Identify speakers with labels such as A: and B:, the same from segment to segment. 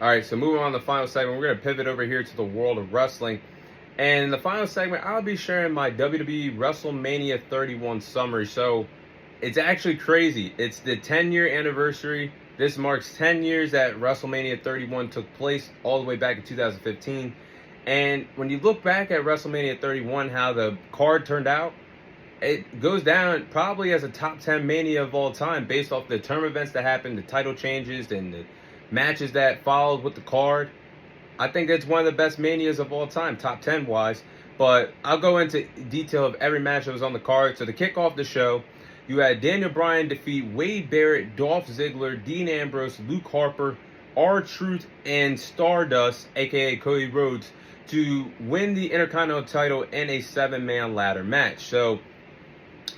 A: All right, so moving on to the final segment, we're going to pivot over here to the world of wrestling. And in the final segment, I'll be sharing my WWE Wrestlemania 31 summary. So it's actually crazy. It's the 10-year anniversary. This marks 10 years that WrestleMania 31 took place all the way back in 2015. And when you look back at WrestleMania 31, how the card turned out, it goes down probably as a top 10 mania of all time based off the term events that happened, the title changes, and the matches that followed with the card. I think it's one of the best manias of all time, top 10 wise. But I'll go into detail of every match that was on the card. So to kick off the show, you had Daniel Bryan defeat Wade Barrett, Dolph Ziggler, Dean Ambrose, Luke Harper, R-Truth, and Stardust, aka Cody Rhodes, to win the Intercontinental title in a 7-man ladder match. So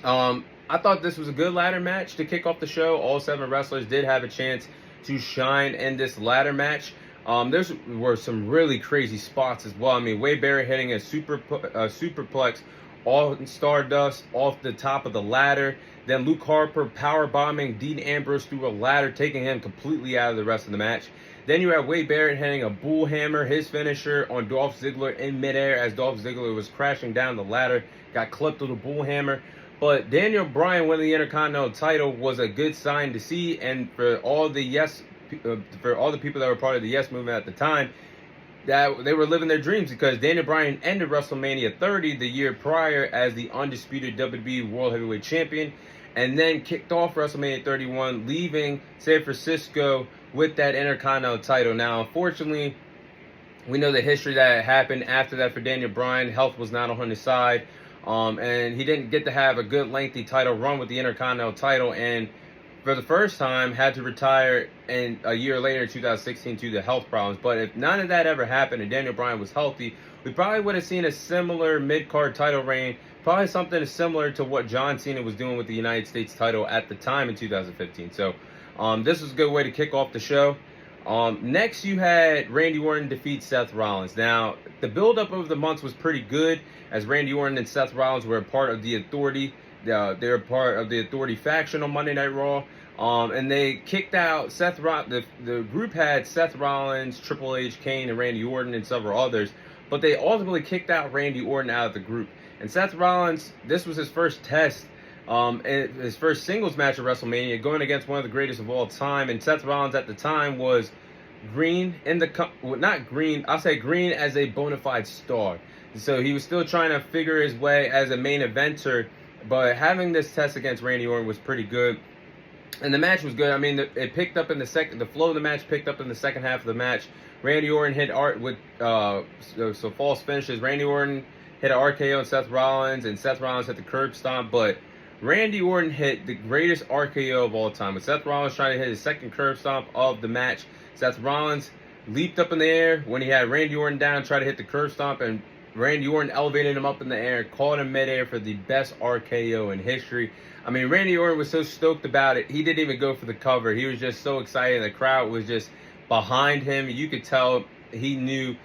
A: I thought this was a good ladder match to kick off the show. All 7 wrestlers did have a chance to shine in this ladder match. There were some really crazy spots as well. I mean, Wade Barrett hitting a superplex off Stardust off the top of the ladder. Then Luke Harper power bombing Dean Ambrose through a ladder, taking him completely out of the rest of the match. Then you have Wade Barrett hitting a bull hammer, his finisher, on Dolph Ziggler in midair as Dolph Ziggler was crashing down the ladder, got clipped with a bull hammer. But Daniel Bryan winning the Intercontinental title was a good sign to see, and for all the people that were part of the Yes movement at the time, that they were living their dreams, because Daniel Bryan ended WrestleMania 30 the year prior as the undisputed WWE World Heavyweight Champion, and then kicked off WrestleMania 31, leaving San Francisco with that Intercontinental title. Now, unfortunately, we know the history that happened after that for Daniel Bryan. Health was not on his side. And he didn't get to have a good lengthy title run with the Intercontinental title, and for the first time had to retire in a year later in 2016 due to health problems. But if none of that ever happened and Daniel Bryan was healthy, we probably would have seen a similar mid-card title reign, probably something similar to what John Cena was doing with the United States title at the time in 2015. So this was a good way to kick off the show. Next, you had Randy Orton defeat Seth Rollins. Now, the build-up over the months was pretty good, as Randy Orton and Seth Rollins were a part of the Authority. They were part of the Authority faction on Monday Night Raw. And they kicked out Seth Rollins. The group had Seth Rollins, Triple H, Kane, and Randy Orton, and several others. But they ultimately kicked out Randy Orton out of the group. And Seth Rollins, this was his first test, his first singles match at WrestleMania, going against one of the greatest of all time. And Seth Rollins at the time was green in the not green. I'll say green as a bona fide star. So he was still trying to figure his way as a main eventer. But having this test against Randy Orton was pretty good. And the match was good. I mean, it picked up in the flow of the match picked up in the second half of the match. Randy Orton hit false finishes. Randy Orton hit an RKO on Seth Rollins, and Seth Rollins hit the curb stomp. But Randy Orton hit the greatest RKO of all time. With Seth Rollins trying to hit his second curb stomp of the match, Seth Rollins leaped up in the air when he had Randy Orton down, tried to hit the curb stomp, and Randy Orton elevated him up in the air, caught him midair for the best RKO in history. I mean, Randy Orton was so stoked about it, he didn't even go for the cover. He was just so excited. The crowd was just behind him. You could tell he knew.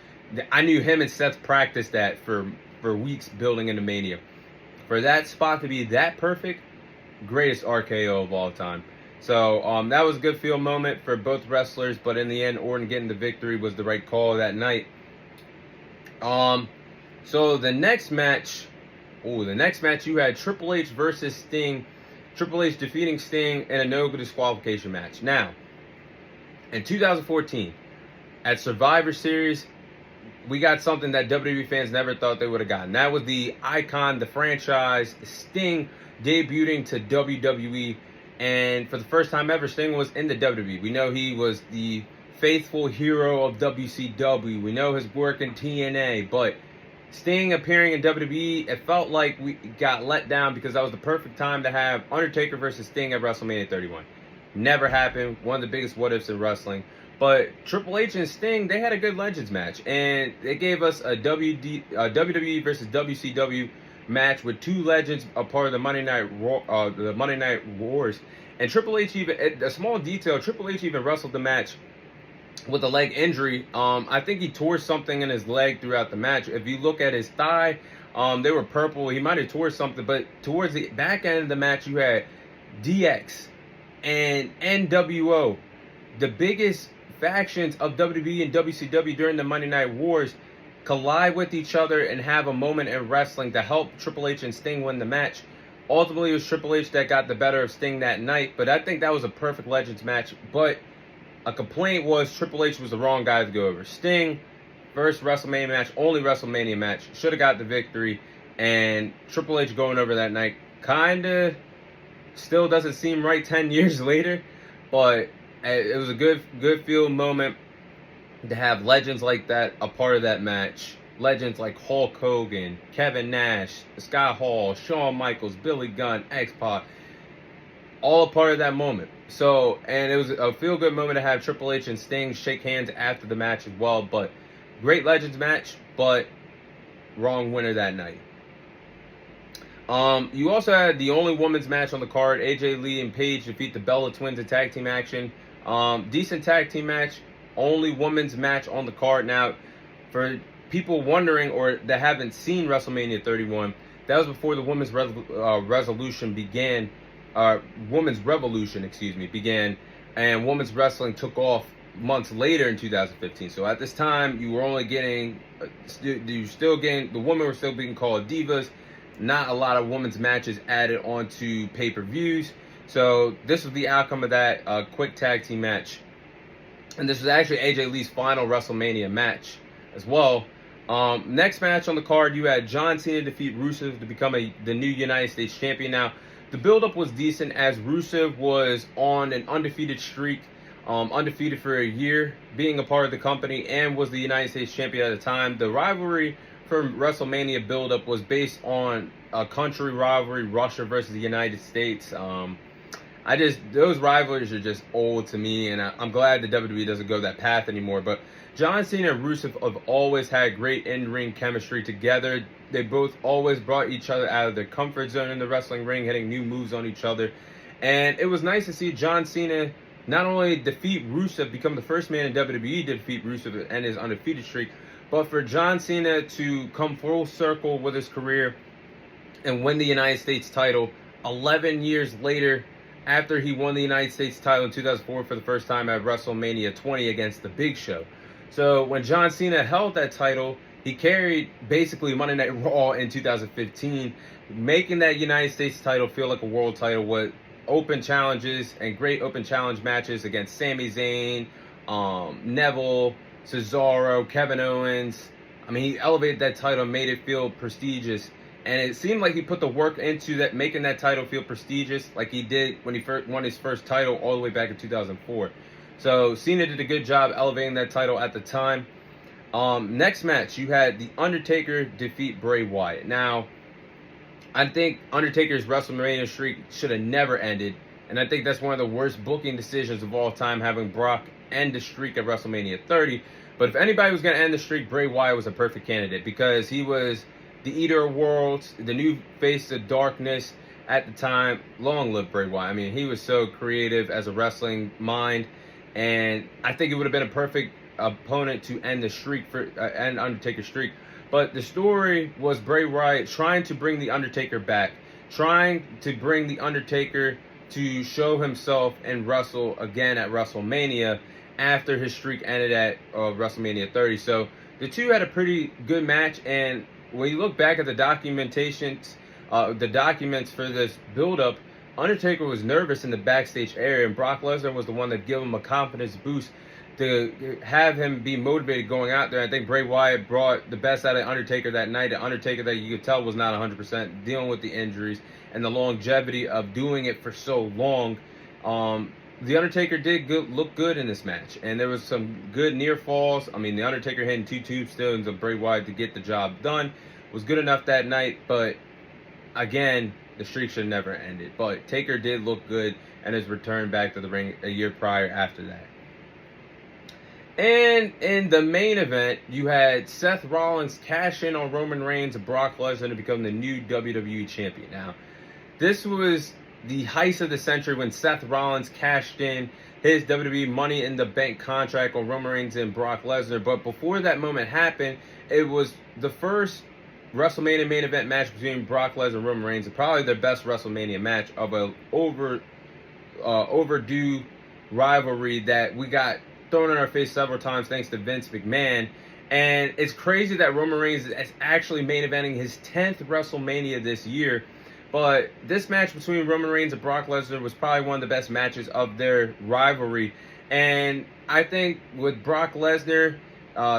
A: I knew him and Seth practiced that for weeks building into Mania. For that spot to be that perfect, greatest RKO of all time. So that was a good feel moment for both wrestlers, but in the end, Orton getting the victory was the right call that night. So the next match you had Triple H versus Sting. Triple H defeating Sting in a no disqualification match. Now, in 2014, at Survivor Series, we got something that WWE fans never thought they would have gotten. That was the icon, the franchise, Sting debuting to WWE. And for the first time ever, Sting was in the WWE. We know he was the faithful hero of WCW. We know his work in TNA, but Sting appearing in WWE, it felt like we got let down because that was the perfect time to have Undertaker versus Sting at WrestleMania 31. Never happened. One of the biggest what-ifs in wrestling. But Triple H and Sting, they had a good Legends match. And they gave us a WWE versus WCW match with two legends, a part of the Monday Night Wars. And Triple H even, a small detail, Triple H even wrestled the match with a leg injury. I think he tore something in his leg throughout the match. If you look at his thigh, they were purple. He might have tore something, but towards the back end of the match, you had DX and NWO, the biggest factions of WWE and WCW during the Monday Night Wars collide with each other and have a moment in wrestling to help Triple H and Sting win the match. Ultimately, it was Triple H that got the better of Sting that night, but I think that was a perfect Legends match. But a complaint was Triple H was the wrong guy to go over. Sting, first WrestleMania match, only WrestleMania match, should have got the victory, and Triple H going over that night kinda still doesn't seem right 10 years later, but it was a good feel moment to have legends like that a part of that match. Legends like Hulk Hogan, Kevin Nash, Scott Hall, Shawn Michaels, Billy Gunn, X-Pac, all a part of that moment. So, and it was a feel-good moment to have Triple H and Sting shake hands after the match as well. But great Legends match, but wrong winner that night. You also had the only women's match on the card. AJ Lee and Paige defeat the Bella Twins in tag team action. Decent tag team match. Only women's match on the card. Now, for people wondering or that haven't seen WrestleMania 31, that was before the women's revolution began. Women's revolution, began, and women's wrestling took off months later in 2015. So at this time, you were only getting, the women were still being called divas. Not a lot of women's matches added onto pay-per-views. So this was the outcome of that quick tag team match. And this was actually AJ Lee's final WrestleMania match as well. Next match on the card, you had John Cena defeat Rusev to become the new United States champion. Now, the build-up was decent as Rusev was on an undefeated streak, undefeated for a year, being a part of the company, and was the United States champion at the time. The rivalry for WrestleMania build-up was based on a country rivalry, Russia versus the United States. Those rivalries are just old to me, and I'm glad the WWE doesn't go that path anymore. But John Cena and Rusev have always had great in-ring chemistry together. They both always brought each other out of their comfort zone in the wrestling ring, hitting new moves on each other. And it was nice to see John Cena not only defeat Rusev, become the first man in WWE to defeat Rusev and his undefeated streak, but for John Cena to come full circle with his career and win the United States title 11 years later, after he won the United States title in 2004 for the first time at WrestleMania 20 against The Big Show. So when John Cena held that title, he carried basically Monday Night Raw in 2015, making that United States title feel like a world title with open challenges and great open challenge matches against Sami Zayn, Neville, Cesaro, Kevin Owens. I mean, he elevated that title, made it feel prestigious. And it seemed like he put the work into that, making that title feel prestigious, like he did when he first won his first title all the way back in 2004. So Cena did a good job elevating that title at the time. Next match, you had The Undertaker defeat Bray Wyatt. Now, I think Undertaker's WrestleMania streak should have never ended. And I think that's one of the worst booking decisions of all time, having Brock end the streak at WrestleMania 30. But if anybody was going to end the streak, Bray Wyatt was a perfect candidate because he was the Eater of Worlds, the new face of darkness at the time. Long live Bray Wyatt. I mean, he was so creative as a wrestling mind. And I think it would have been a perfect opponent to end the streak, end Undertaker's streak. But the story was Bray Wyatt trying to bring The Undertaker back, trying to bring The Undertaker to show himself and wrestle again at WrestleMania after his streak ended at WrestleMania 30. So the two had a pretty good match, and when you look back at the documentations, the documents for this build-up, Undertaker was nervous in the backstage area, and Brock Lesnar was the one that gave him a confidence boost to have him be motivated going out there. I think Bray Wyatt brought the best out of Undertaker that night. An Undertaker that you could tell was not 100%, dealing with the injuries and the longevity of doing it for so long. The Undertaker did look good in this match, and there was some good near falls. I mean, the Undertaker hitting 2 tombstones of Bray Wyatt to get the job done was good enough that night, but again, the streak should never ended. But Taker did look good and his return back to the ring a year prior after that. And in the main event, you had Seth Rollins cash in on Roman Reigns and Brock Lesnar to become the new WWE champion. Now, this was the heist of the century when Seth Rollins cashed in his WWE Money in the Bank contract on Roman Reigns and Brock Lesnar. But before that moment happened, it was the first WrestleMania main event match between Brock Lesnar and Roman Reigns, and probably their best WrestleMania match of a overdue rivalry that we got thrown in our face several times thanks to Vince McMahon. And it's crazy that Roman Reigns is actually main eventing his 10th WrestleMania this year. But this match between Roman Reigns and Brock Lesnar was probably one of the best matches of their rivalry. And I think with Brock Lesnar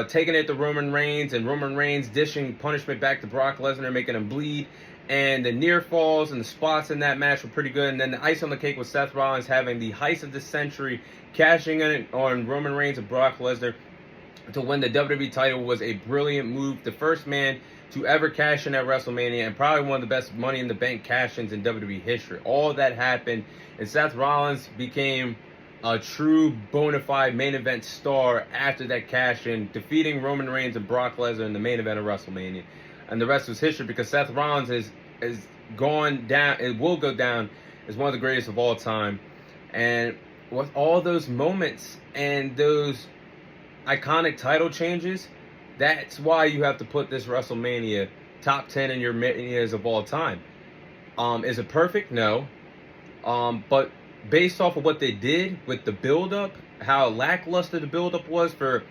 A: taking it to Roman Reigns, and Roman Reigns dishing punishment back to Brock Lesnar, making him bleed, and the near falls and the spots in that match were pretty good. And then the ice on the cake with Seth Rollins having the heist of the century, cashing in on Roman Reigns and Brock Lesnar to win the WWE title was a brilliant move. The first man to ever cash in at WrestleMania, and probably one of the best Money in the Bank cash-ins in WWE history. All that happened, and Seth Rollins became a true bona fide main event star after that cash-in, defeating Roman Reigns and Brock Lesnar in the main event of WrestleMania. And the rest was history, because Seth Rollins is gone down, it will go down as one of the greatest of all time. And with all those moments and those iconic title changes, that's why you have to put this WrestleMania top 10 in your manias of all time. Is it perfect? No. But based off of what they did with the build-up, how lackluster the build-up was for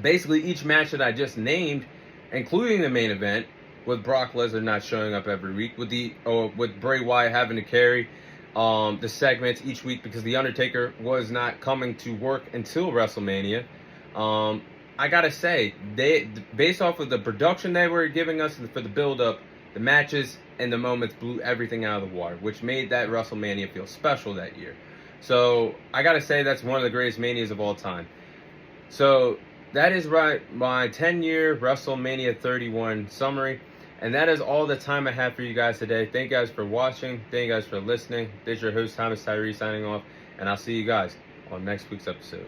A: basically each match that I just named, including the main event, with Brock Lesnar not showing up every week, with Bray Wyatt having to carry the segments each week because The Undertaker was not coming to work until WrestleMania. I gotta say, they, based off of the production they were giving us for the build-up, the matches and the moments blew everything out of the water, which made that WrestleMania feel special that year. So I gotta say that's one of the greatest manias of all time. So that is my 10-year WrestleMania 31 summary. And that is all the time I have for you guys today. Thank you guys for watching. Thank you guys for listening. This is your host, Thomas Tyree, signing off. And I'll see you guys on next week's episode.